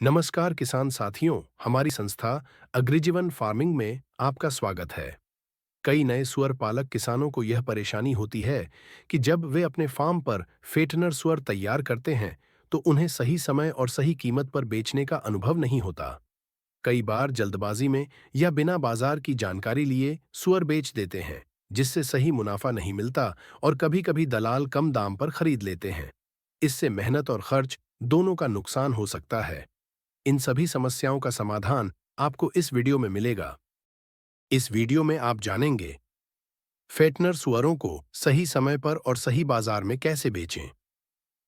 नमस्कार किसान साथियों, हमारी संस्था अग्रिजीवन फार्मिंग में आपका स्वागत है। कई नए सुअर पालक किसानों को यह परेशानी होती है कि जब वे अपने फार्म पर फेटनर सुअर तैयार करते हैं तो उन्हें सही समय और सही कीमत पर बेचने का अनुभव नहीं होता। कई बार जल्दबाजी में या बिना बाजार की जानकारी लिए सुअर बेच देते हैं, जिससे सही मुनाफा नहीं मिलता और कभी-कभी दलाल कम दाम पर खरीद लेते हैं। इससे मेहनत और खर्च दोनों का नुकसान हो सकता है। इन सभी समस्याओं का समाधान आपको इस वीडियो में मिलेगा। इस वीडियो में आप जानेंगे फेटनर सुअरों को सही समय पर और सही बाजार में कैसे बेचें,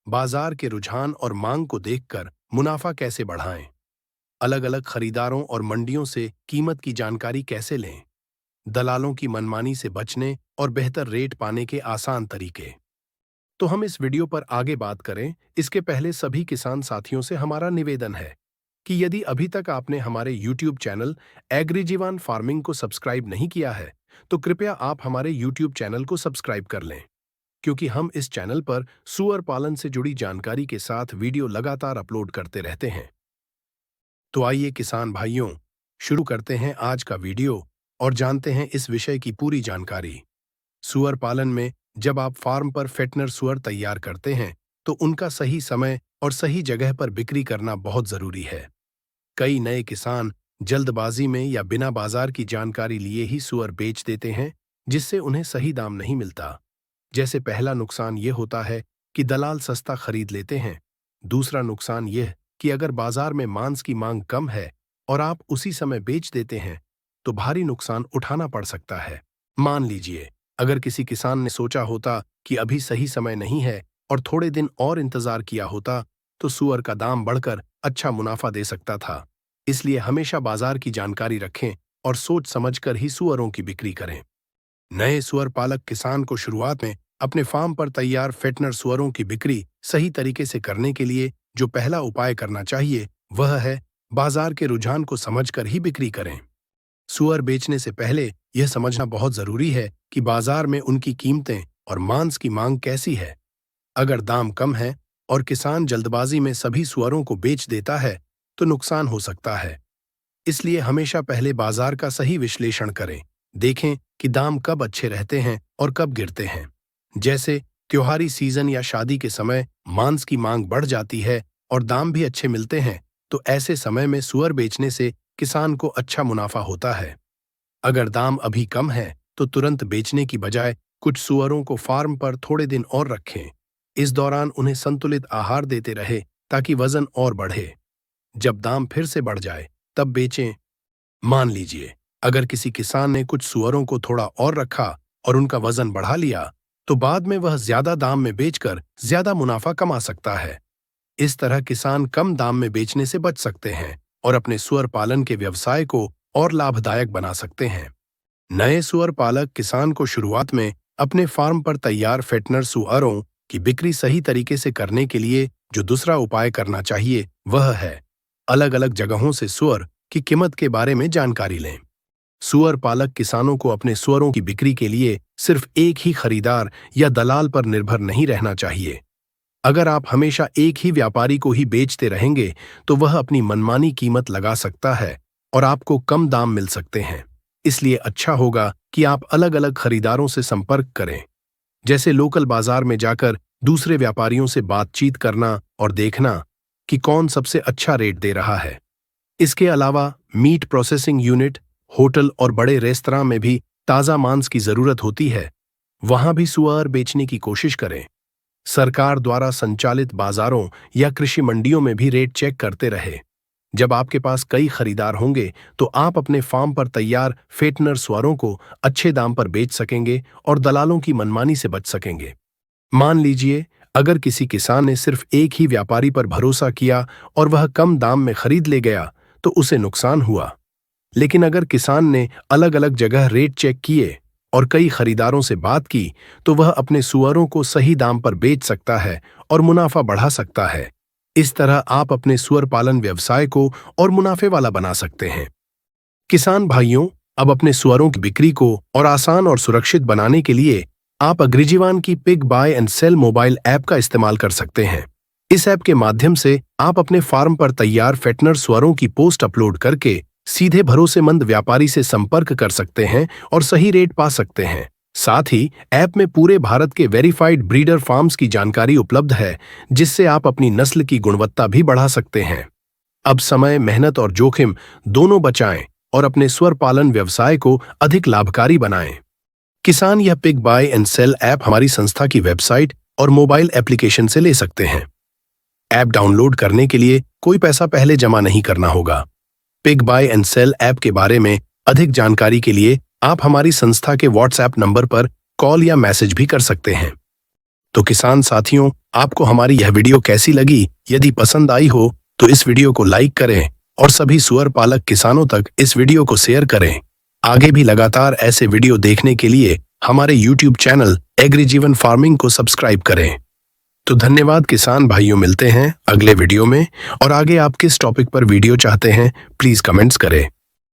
बाजार के रुझान और मांग को देखकर मुनाफा कैसे बढ़ाएं, अलग-अलग खरीदारों और मंडियों से कीमत की जानकारी कैसे लें, दलालों की मनमानी से बचने और बेहतर रेट पाने के आसान तरीके। तो हम इस वीडियो पर आगे बात करें, इसके पहले सभी किसान साथियों से हमारा निवेदन है कि यदि अभी तक आपने हमारे YouTube चैनल एग्रीजीवन फार्मिंग को सब्सक्राइब नहीं किया है, तो कृपया आप हमारे YouTube चैनल को सब्सक्राइब कर लें, क्योंकि हम इस चैनल पर सुअर पालन से जुड़ी जानकारी के साथ वीडियो लगातार अपलोड करते रहते हैं। तो आइए किसान भाइयों, शुरू करते हैं आज का वीडियो और जानते हैं इस विषय की पूरी जानकारी। सुअर पालन में जब आप फार्म पर फेटनर सुअर तैयार करते हैं, तो उनका सही समय और सही जगह पर बिक्री करना बहुत जरूरी है। कई नए किसान जल्दबाजी में या बिना बाजार की जानकारी लिए ही सुअर बेच देते हैं, जिससे उन्हें सही दाम नहीं मिलता। जैसे पहला नुकसान ये होता है कि दलाल सस्ता खरीद लेते हैं। दूसरा नुकसान यह कि अगर बाजार में मांस की मांग कम है और आप उसी समय बेच देते हैं, तो भारी नुकसान उठाना पड़ सकता है। मान लीजिए, अगर किसी किसान ने सोचा होता कि अभी सही समय नहीं है और थोड़े दिन और इंतजार किया होता, तो सुअर का दाम बढ़कर अच्छा मुनाफा दे सकता था। इसलिए हमेशा बाजार की जानकारी रखें और सोच समझकर ही सुअरों की बिक्री करें। नए सुअर पालक किसान को शुरुआत में अपने फार्म पर तैयार फेटनर सुअरों की बिक्री सही तरीके से करने के लिए जो पहला उपाय करना चाहिए, वह है बाजार के रुझान को समझकर ही बिक्री करें। सुअर बेचने से पहले यह समझना बहुत जरूरी है कि बाजार में उनकी कीमतें और मांस की मांग कैसी है। अगर दाम कम है और किसान जल्दबाजी में सभी सुअरों को बेच देता है, तो नुकसान हो सकता है। इसलिए हमेशा पहले बाजार का सही विश्लेषण करें। देखें कि दाम कब अच्छे रहते हैं और कब गिरते हैं। जैसे त्योहारी सीजन या शादी के समय मांस की मांग बढ़ जाती है और दाम भी अच्छे मिलते हैं, तो ऐसे समय में सुअर बेचने से किसान को अच्छा मुनाफा होता है। अगर दाम अभी कम है, तो तुरंत बेचने की बजाय कुछ सुअरों को फार्म पर थोड़े दिन और रखें। इस दौरान उन्हें संतुलित आहार देते रहे ताकि वजन और बढ़े। जब दाम फिर से बढ़ जाए, तब बेचें। मान लीजिए, अगर किसी किसान ने कुछ सुअरों को थोड़ा और रखा और उनका वजन बढ़ा लिया, तो बाद में वह ज्यादा दाम में बेचकर ज्यादा मुनाफा कमा सकता है। इस तरह किसान कम दाम में बेचने से बच सकते हैं और अपने सुअर पालन के व्यवसाय को और लाभदायक बना सकते हैं। नए सुअर पालक किसान को शुरुआत में अपने फार्म पर तैयार फेटनर सुअरों की बिक्री सही तरीके से करने के लिए जो दूसरा उपाय करना चाहिए, वह है अलग-अलग जगहों से सुअर की कीमत के बारे में जानकारी लें। सुअर पालक किसानों को अपने सुअरों की बिक्री के लिए सिर्फ एक ही खरीदार या दलाल पर निर्भर नहीं रहना चाहिए। अगर आप हमेशा एक ही व्यापारी को ही बेचते रहेंगे, तो वह अपनी मनमानी कीमत लगा सकता है और आपको कम दाम मिल सकते हैं। इसलिए अच्छा होगा कि आप अलग-अलग खरीदारों से संपर्क करें, जैसे लोकल बाजार में जाकर दूसरे व्यापारियों से बातचीत करना और देखना कि कौन सबसे अच्छा रेट दे रहा है। इसके अलावा मीट प्रोसेसिंग यूनिट, होटल और बड़े रेस्तरां में भी ताज़ा मांस की जरूरत होती है। वहां भी सुअर बेचने की कोशिश करें। सरकार द्वारा संचालित बाजारों या कृषि मंडियों में भी रेट चेक करते रहे। जब आपके पास कई खरीदार होंगे, तो आप अपने फार्म पर तैयार फेटनर सुअरों को अच्छे दाम पर बेच सकेंगे और दलालों की मनमानी से बच सकेंगे। मान लीजिए, अगर किसी किसान ने सिर्फ एक ही व्यापारी पर भरोसा किया और वह कम दाम में खरीद ले गया, तो उसे नुकसान हुआ। लेकिन अगर किसान ने अलग-अलग जगह रेट चेक किए और कई खरीदारों से बात की, तो वह अपने सुअरों को सही दाम पर बेच सकता है और मुनाफा बढ़ा सकता है। इस तरह आप अपने सुअर पालन व्यवसाय को और मुनाफे वाला बना सकते हैं। किसान भाइयों, अब अपने सुअरों की बिक्री को और आसान और सुरक्षित बनाने के लिए आप अग्रिजीवन की pig buy and sell mobile app का इस्तेमाल कर सकते हैं। इस ऐप के माध्यम से आप अपने फार्म पर तैयार फेटनर सुअरों की पोस्ट अपलोड करके सीधे भरोसेमंद व्यापारी से संपर्क कर सकते हैं और सही रेट पा सकते हैं। साथ ही ऐप में पूरे भारत के वेरीफाइड ब्रीडर फार्म्स की जानकारी उपलब्ध है, जिससे आप अपनी नस्ल की गुणवत्ता भी बढ़ा सकते हैं। अब समय, मेहनत और जोखिम दोनों बचाएं और अपने सुअर पालन व्यवसाय को अधिक लाभकारी बनाएं। किसान यह pig buy and sell app हमारी संस्था की वेबसाइट और मोबाइल एप्लीकेशन से ले सकते हैं। ऐप डाउनलोड करने के लिए कोई पैसा पहले जमा नहीं करना होगा। Pig buy and sell app के बारे में अधिक जानकारी के लिए आप हमारी संस्था के व्हाट्सएप नंबर पर कॉल या मैसेज भी कर सकते हैं। तो किसान साथियों, आपको हमारी यह वीडियो कैसी लगी? यदि पसंद आई हो तो इस वीडियो को लाइक करें और सभी सुअर पालक किसानों तक इस वीडियो को शेयर करें। आगे भी लगातार ऐसे वीडियो देखने के लिए हमारे YouTube चैनल एग्रीजीवन फार्मिंग को सब्सक्राइब करें। तो धन्यवाद किसान भाइयों, मिलते हैं अगले वीडियो में। और आगे आप किस टॉपिक पर वीडियो चाहते हैं प्लीज कमेंट्स करें।